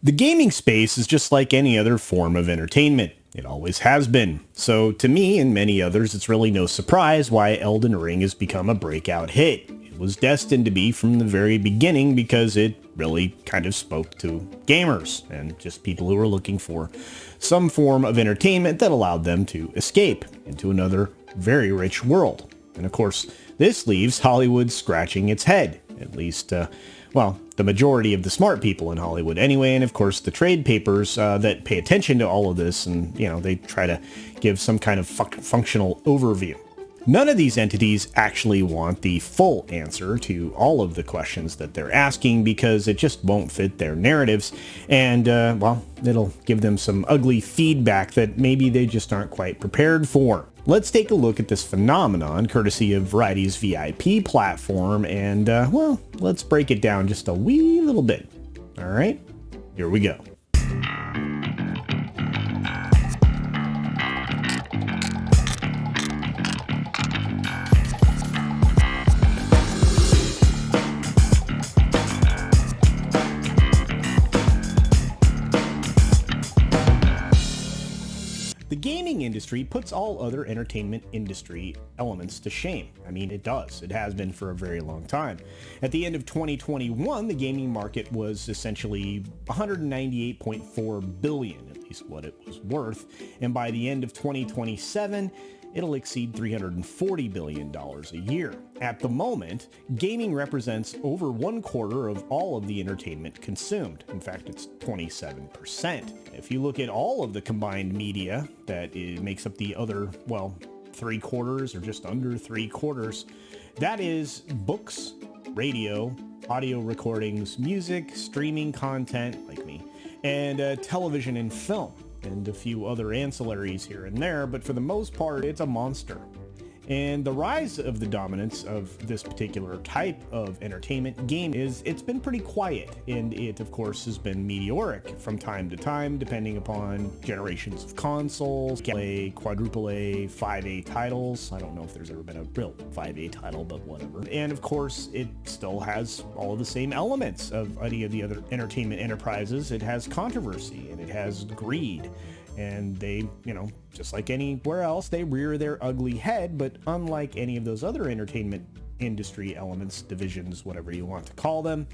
The gaming space is just like any other form of entertainment. It always has been. So to me and many others, it's really no surprise why Elden Ring has become a breakout hit. It was destined to be from the very beginning because it really kind of spoke to gamers and just people who were looking for some form of entertainment that allowed them to escape into another very rich world. And of course, this leaves Hollywood scratching its head, at least the majority of the smart people in Hollywood anyway, and of course the trade papers that pay attention to all of this, and they try to give some kind of functional overview. None of these entities actually want the full answer to all of the questions that they're asking because it just won't fit their narratives, and it'll give them some ugly feedback that maybe they just aren't quite prepared for. Let's take a look at this phenomenon courtesy of Variety's VIP platform, and let's break it down just a wee little bit. All right, here we go. The gaming industry puts all other entertainment industry elements to shame. I mean, it does. It has been for a very long time. At the end of 2021, the gaming market was essentially $198.4 billion, at least what it was worth. And by the end of 2027, it'll exceed $340 billion a year. At the moment, gaming represents over 1/4 of all of the entertainment consumed. In fact, it's 27%. If you look at all of the combined media that makes up the other, 3/4 or just under 3/4, that is books, radio, audio recordings, music, streaming content, like me, and television and film, and a few other ancillaries here and there, but for the most part, it's a monster. And the rise of the dominance of this particular type of entertainment game it's been pretty quiet, and it of course has been meteoric from time to time, depending upon generations of consoles, A, quadruple A, 5A titles. I don't know if there's ever been a real 5A title, but whatever. And of course, it still has all of the same elements of any of the other entertainment enterprises. It has controversy, and it has greed. And they, just like anywhere else, they rear their ugly head, but unlike any of those other entertainment industry elements, divisions, whatever you want to call them,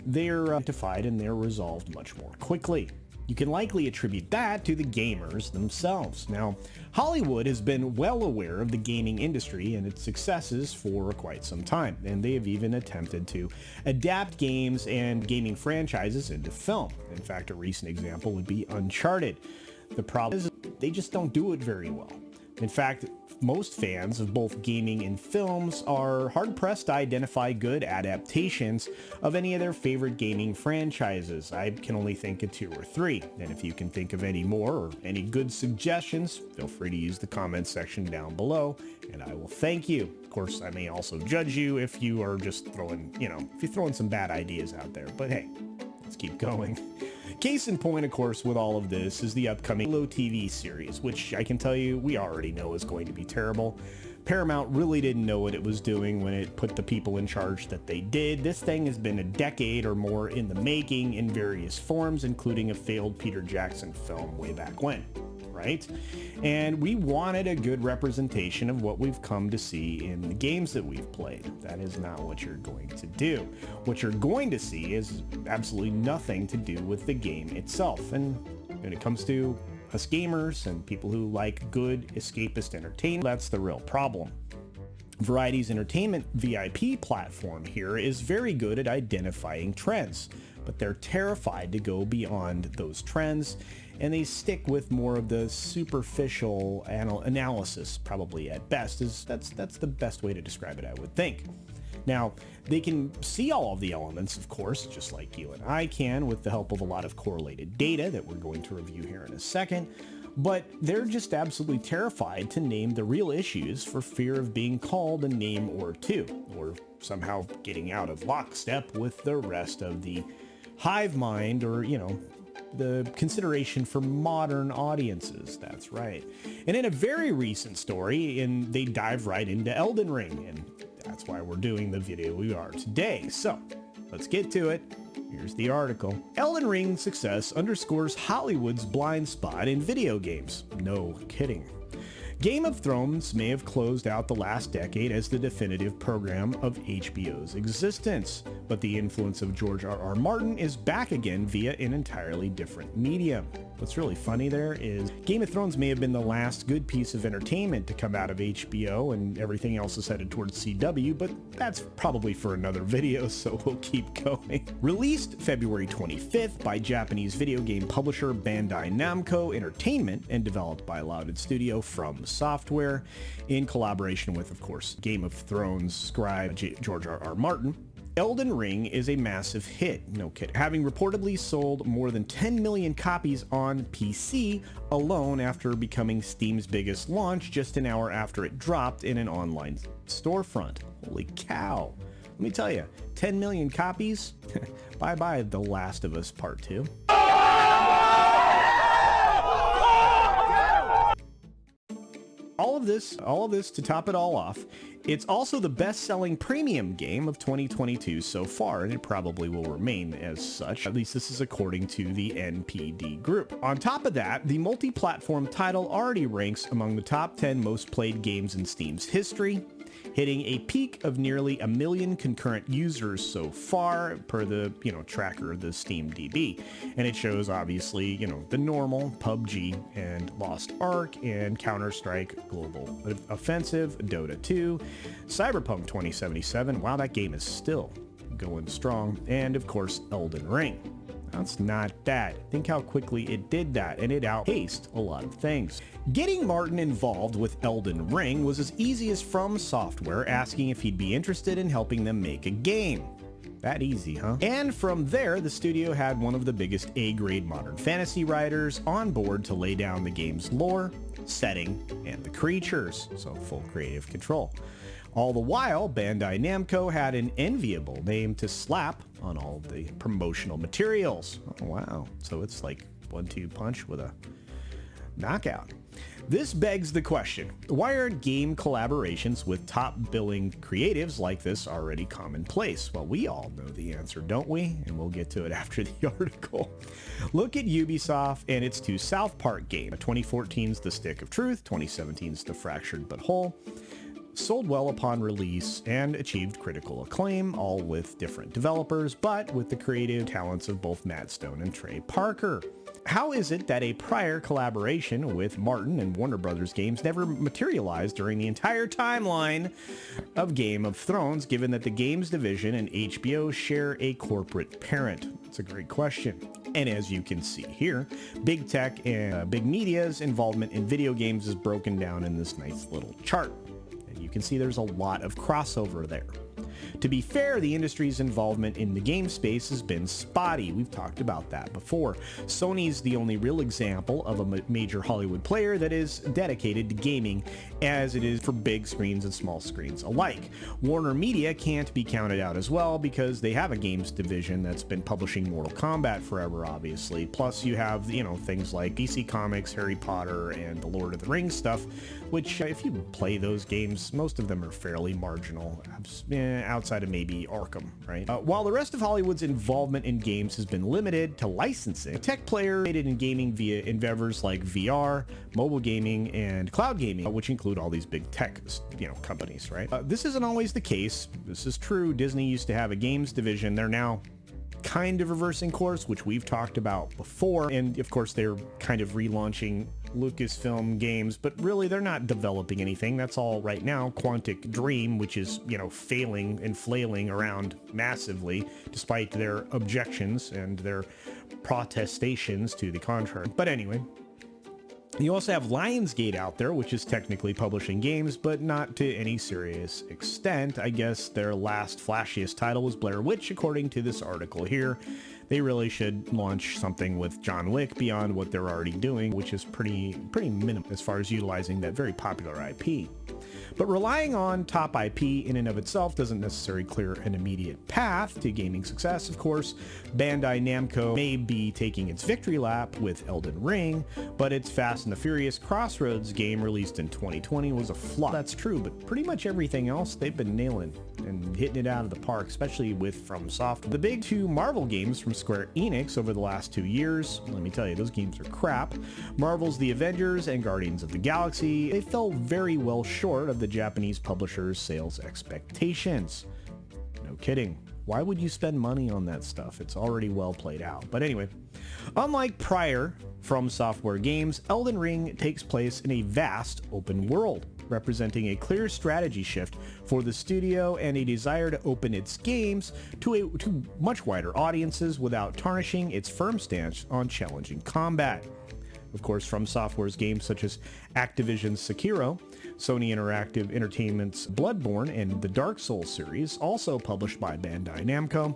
they're identified and they're resolved much more quickly. You can likely attribute that to the gamers themselves. Now, Hollywood has been well aware of the gaming industry and its successes for quite some time, and they have even attempted to adapt games and gaming franchises into film. In fact, a recent example would be Uncharted. The problem is they just don't do it very well. In fact, most fans of both gaming and films are hard-pressed to identify good adaptations of any of their favorite gaming franchises. I can only think of 2 or 3, and if you can think of any more or any good suggestions, feel free to use the comments section down below, and I will thank you. Of course, I may also judge you if you are just throwing, if you're throwing some bad ideas out there, but hey, let's keep going. Case in point, of course, with all of this is the upcoming Halo TV series, which I can tell you we already know is going to be terrible. Paramount really didn't know what it was doing when it put the people in charge that they did. This thing has been a decade or more in the making in various forms, including a failed Peter Jackson film way back when, right? And we wanted a good representation of what we've come to see in the games that we've played. That is not what you're going to do. What you're going to see is absolutely nothing to do with the game itself. And when it comes to us gamers and people who like good escapist entertainment, that's the real problem. Variety's entertainment VIP platform here is very good at identifying trends, but they're terrified to go beyond those trends, and they stick with more of the superficial analysis, probably at best. That's the best way to describe it, I would think. Now, they can see all of the elements, of course, just like you and I can, with the help of a lot of correlated data that we're going to review here in a second, but they're just absolutely terrified to name the real issues for fear of being called a name or two, or somehow getting out of lockstep with the rest of the hive mind, or, the consideration for modern audiences. That's right. And in a very recent story, they dive right into Elden Ring, and that's why we're doing the video we are today. So let's get to it. Here's the article. Elden Ring's success underscores Hollywood's blind spot in video games. No kidding. Game of Thrones may have closed out the last decade as the definitive program of HBO's existence, but the influence of George R.R. Martin is back again via an entirely different medium. What's really funny there is Game of Thrones may have been the last good piece of entertainment to come out of HBO, and everything else is headed towards CW, but that's probably for another video, so we'll keep going. Released February 25th by Japanese video game publisher Bandai Namco Entertainment and developed by Louded Studio From Software in collaboration with, of course, Game of Thrones scribe George R.R. Martin. Elden Ring is a massive hit, no kidding, having reportedly sold more than 10 million copies on PC alone after becoming Steam's biggest launch just an hour after it dropped in an online storefront. Holy cow. Let me tell you, 10 million copies? Bye-bye The Last of Us Part 2. All of this to top it all off, it's also the best-selling premium game of 2022 so far, and it probably will remain as such. At least this is according to the NPD group. On top of that, the multi-platform title already ranks among the top 10 most played games in Steam's history, hitting a peak of nearly 1 million concurrent users so far per the, tracker, the Steam DB. And it shows obviously, the normal PUBG and Lost Ark and Counter-Strike Global Offensive, Dota 2, Cyberpunk 2077. Wow, that game is still going strong. And of course, Elden Ring. That's not bad. Think how quickly it did that, and it outpaced a lot of things. Getting Martin involved with Elden Ring was as easy as From Software asking if he'd be interested in helping them make a game. That easy, huh? And from there, the studio had one of the biggest A-grade modern fantasy writers on board to lay down the game's lore, setting, and the creatures, so full creative control. All the while, Bandai Namco had an enviable name to slap on all of the promotional materials. Oh, wow. So it's like 1-2 punch with a knockout. This begs the question, why aren't game collaborations with top billing creatives like this already commonplace? Well, we all know the answer, don't we? And we'll get to it after the article. Look at Ubisoft and its two South Park games. 2014's The Stick of Truth, 2017's The Fractured But Whole. Sold well upon release and achieved critical acclaim, all with different developers, but with the creative talents of both Matt Stone and Trey Parker. How is it that a prior collaboration with Martin and Warner Brothers games never materialized during the entire timeline of Game of Thrones, given that the games division and HBO share a corporate parent? It's a great question. And as you can see here, big tech and big media's involvement in video games is broken down in this nice little chart. You can see there's a lot of crossover there. To be fair, the industry's involvement in the game space has been spotty. We've talked about that before. Sony's the only real example of a major Hollywood player that is dedicated to gaming, as it is for big screens and small screens alike. Warner Media can't be counted out as well because they have a games division that's been publishing Mortal Kombat forever, obviously. Plus you have, things like DC Comics, Harry Potter, and the Lord of the Rings stuff, which if you play those games, most of them are fairly marginal, outside of maybe Arkham, right? While the rest of Hollywood's involvement in games has been limited to licensing, tech players created in gaming via endeavors like VR, mobile gaming, and cloud gaming, which include all these big tech, companies, right? This isn't always the case. This is true. Disney used to have a games division. They're now kind of reversing course, which we've talked about before. And of course, they're kind of relaunching Lucasfilm games, but really they're not developing anything. That's all right now Quantic Dream, which is, failing and flailing around massively despite their objections and their protestations to the contrary. But anyway, you also have Lionsgate out there, which is technically publishing games, but not to any serious extent. I guess their last flashiest title was Blair Witch, according to this article here. They really should launch something with John Wick beyond what they're already doing, which is pretty minimal as far as utilizing that very popular IP. But relying on top IP in and of itself doesn't necessarily clear an immediate path to gaming success, of course. Bandai Namco may be taking its victory lap with Elden Ring, but its Fast and the Furious Crossroads game released in 2020 was a flop. That's true, but pretty much everything else they've been nailing. and hitting it out of the park, especially with FromSoft. The big two Marvel games from Square Enix over the last 2 years, let me tell you, those games are crap. Marvel's The Avengers and Guardians of the Galaxy, they fell very well short of the Japanese publisher's sales expectations. No kidding. Why would you spend money on that stuff? It's already well played out. But anyway, unlike prior From Software games, Elden Ring takes place in a vast open world, representing a clear strategy shift for the studio and a desire to open its games to much wider audiences without tarnishing its firm stance on challenging combat. Of course, From Software's games such as Activision's Sekiro, Sony Interactive Entertainment's Bloodborne, and the Dark Souls series, also published by Bandai Namco,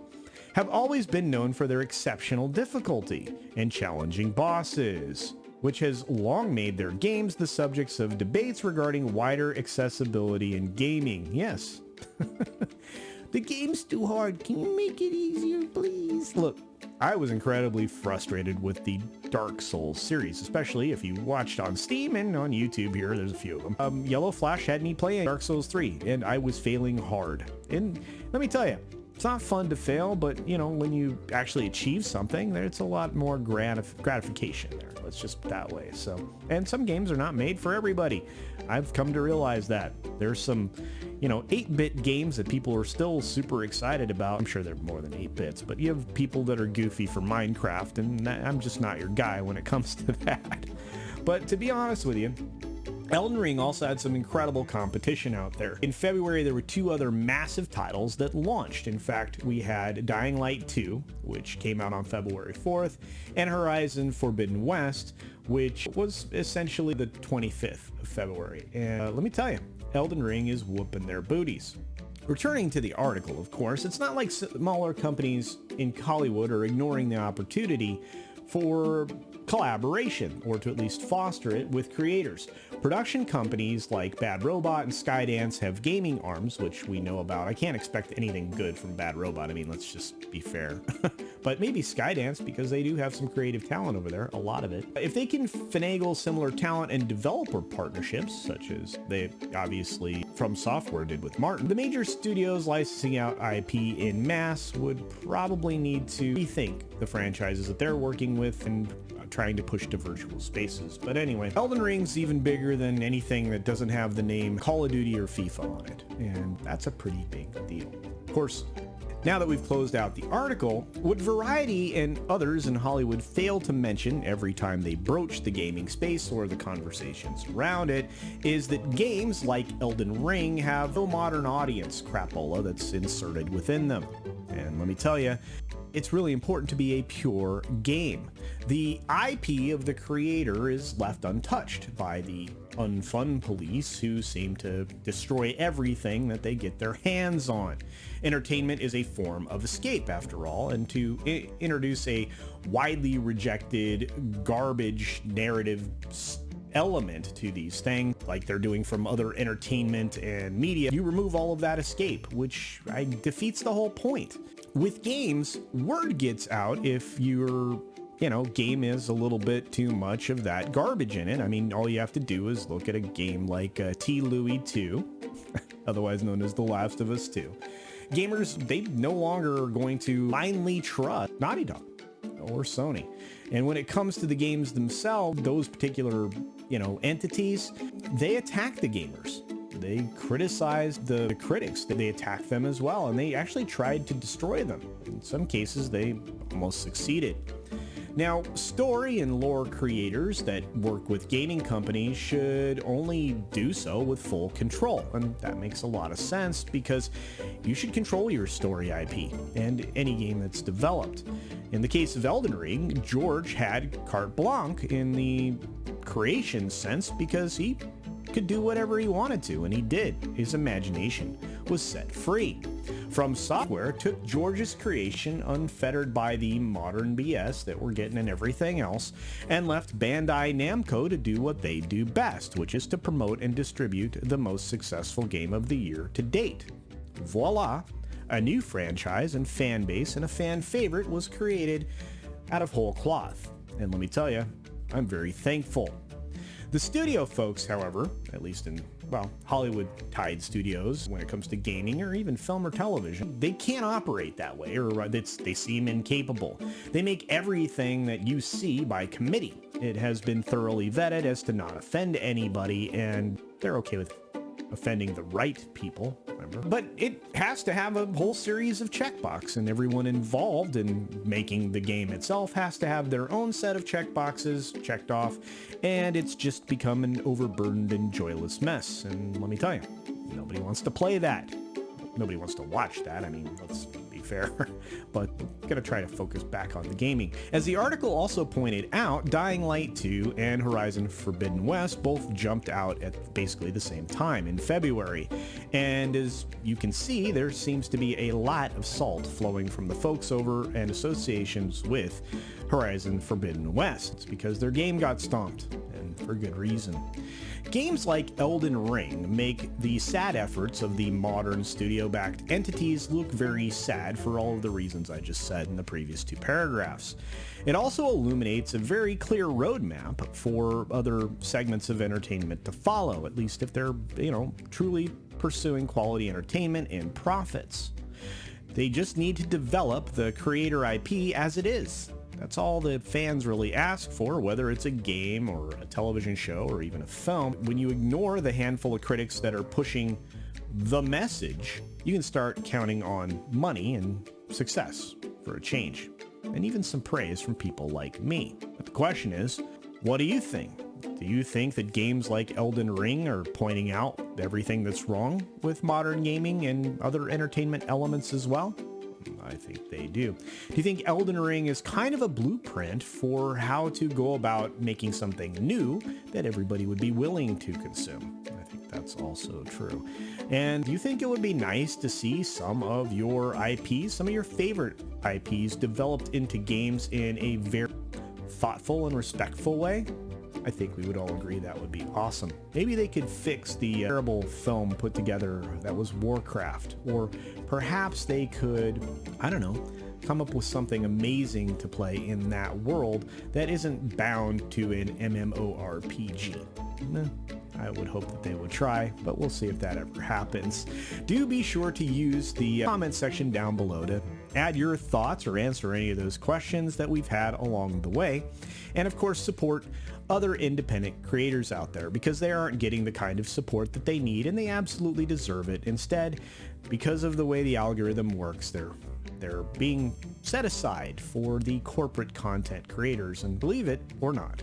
have always been known for their exceptional difficulty and challenging bosses, which has long made their games the subjects of debates regarding wider accessibility in gaming. Yes. The game's too hard. Can you make it easier, please? Look, I was incredibly frustrated with the Dark Souls series, especially if you watched on Steam and on YouTube here, there's a few of them. Yellow Flash had me playing Dark Souls 3, and I was failing hard. And let me tell you, it's not fun to fail, but you know, when you actually achieve something, it's a lot more gratification there. Let's just put it that way. So, and some games are not made for everybody. I've come to realize that there's some, 8-bit games that people are still super excited about. I'm sure they're more than 8 bits, but you have people that are goofy for Minecraft, and I'm just not your guy when it comes to that. But to be honest with you, Elden Ring also had some incredible competition out there. In February, there were 2 other massive titles that launched. In fact, we had Dying Light 2, which came out on February 4th, and Horizon Forbidden West, which was essentially the 25th of February. And let me tell you, Elden Ring is whooping their booties. Returning to the article, of course, it's not like smaller companies in Hollywood are ignoring the opportunity for collaboration, or to at least foster it with creators. Production companies like Bad Robot and Skydance have gaming arms, which we know about. I can't expect anything good from Bad Robot. I mean, let's just be fair. But maybe Skydance, because they do have some creative talent over there, a lot of it. If they can finagle similar talent and developer partnerships, such as they obviously From Software did with Martin, the major studios licensing out IP in mass would probably need to rethink the franchises that they're working with and trying to push to virtual spaces. But anyway, Elden Ring's even bigger than anything that doesn't have the name Call of Duty or FIFA on it, and that's a pretty big deal. Of course, now that we've closed out the article, what Variety and others in Hollywood fail to mention every time they broach the gaming space or the conversations around it is that games like Elden Ring have no modern audience crapola that's inserted within them. And let me tell you, it's really important to be a pure game. The IP of the creator is left untouched by the unfun police who seem to destroy everything that they get their hands on. Entertainment is a form of escape, after all, and to introduce a widely rejected garbage narrative element to these things, like they're doing from other entertainment and media, you remove all of that escape, which defeats the whole point. With games, word gets out if your game is a little bit too much of that garbage in it. I mean, all you have to do is look at a game like T. Louie 2, otherwise known as The Last of Us 2. Gamers, they no longer are going to blindly trust Naughty Dog or Sony. And when it comes to the games themselves, those particular, entities, they attack the gamers. They criticized the critics. They attacked them as well, and they actually tried to destroy them. In some cases, they almost succeeded. Now, story and lore creators that work with gaming companies should only do so with full control, and that makes a lot of sense because you should control your story IP and any game that's developed. In the case of Elden Ring, George had carte blanche in the creation sense because he could do whatever he wanted to, and he did. His imagination was set free. From Software took George's creation unfettered by the modern BS that we're getting and everything else, and left Bandai Namco to do what they do best, which is to promote and distribute the most successful game of the year to date. Voila! A new franchise and fan base and a fan favorite was created out of whole cloth. And let me tell you, I'm very thankful. The studio folks, however, at least in, well, Hollywood-tied studios, when it comes to gaming or even film or television, they can't operate that way, or they seem incapable. They make everything that you see by committee. It has been thoroughly vetted as to not offend anybody, and they're okay with offending the right people, remember? But it has to have a whole series of checkboxes, and everyone involved in making the game itself has to have their own set of checkboxes checked off, and it's just become an overburdened and joyless mess. And let me tell you, nobody wants to play that. Nobody wants to watch that. I mean, let's be fair, but I'm gonna try to focus back on the gaming. As the article also pointed out, Dying Light 2 and Horizon Forbidden West both jumped out at basically the same time in February. And as you can see, there seems to be a lot of salt flowing from the folks over and associations with Horizon Forbidden West. It's because their game got stomped, and for good reason. Games like Elden Ring make the sad efforts of the modern studio-backed entities look very sad for all of the reasons I just said in the previous two paragraphs. It also illuminates a very clear roadmap for other segments of entertainment to follow, at least if they're, truly pursuing quality entertainment and profits. They just need to develop the creator IP as it is. That's all the fans really ask for, whether it's a game or a television show or even a film. When you ignore the handful of critics that are pushing the message, you can start counting on money and success for a change, and even some praise from people like me. But the question is, what do you think? Do you think that games like Elden Ring are pointing out everything that's wrong with modern gaming and other entertainment elements as well? I think they do. Do you think Elden Ring is kind of a blueprint for how to go about making something new that everybody would be willing to consume? I think that's also true. And do you think it would be nice to see some of your IPs, some of your favorite IPs, developed into games in a very thoughtful and respectful way? I think we would all agree that would be awesome. Maybe they could fix the terrible film put together that was Warcraft, or perhaps they could, come up with something amazing to play in that world that isn't bound to an MMORPG. I would hope that they would try, but we'll see if that ever happens. Do be sure to use the comment section down below to add your thoughts or answer any of those questions that we've had along the way. And of course, support other independent creators out there, because they aren't getting the kind of support that they need, and they absolutely deserve it. Instead, because of the way the algorithm works, they're being set aside for the corporate content creators, and believe it or not,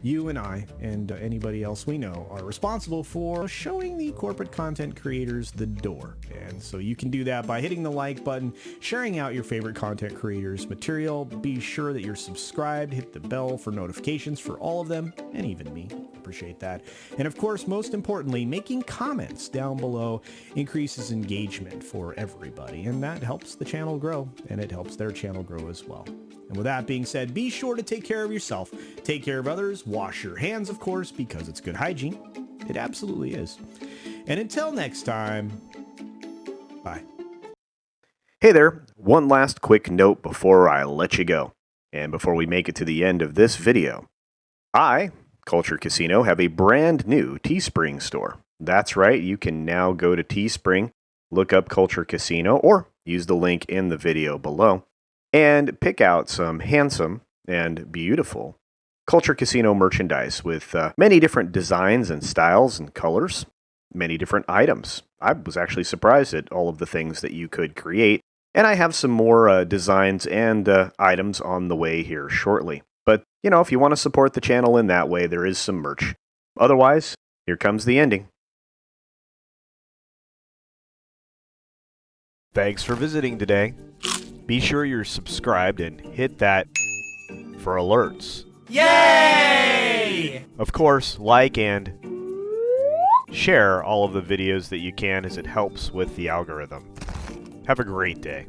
you and I and anybody else we know are responsible for showing the corporate content creators the door. And so you can do that by hitting the like button, sharing out your favorite content creators' material. Be sure that you're subscribed, hit the bell for notifications for all of them, and even me. Appreciate that. And of course, most importantly, making comments down below increases engagement for everybody, and that helps the channel grow, and it helps their channel grow as well. And with that being said, be sure to take care of yourself, take care of others, wash your hands, of course, because it's good hygiene. It absolutely is. And until next time, bye. Hey there, one last quick note before I let you go, and before we make it to the end of this video. I, CultureCasino, have a brand new Teespring store. That's right, you can now go to Teespring, look up CultureCasino, or use the link in the video below, and pick out some handsome and beautiful CultureCasino merchandise with many different designs and styles and colors, many different items. I was actually surprised at all of the things that you could create, and I have some more designs and items on the way here shortly. But, if you want to support the channel in that way, there is some merch. Otherwise, here comes the ending. Thanks for visiting today. Be sure you're subscribed and hit that for alerts. Yay! Of course, like and share all of the videos that you can, as it helps with the algorithm. Have a great day.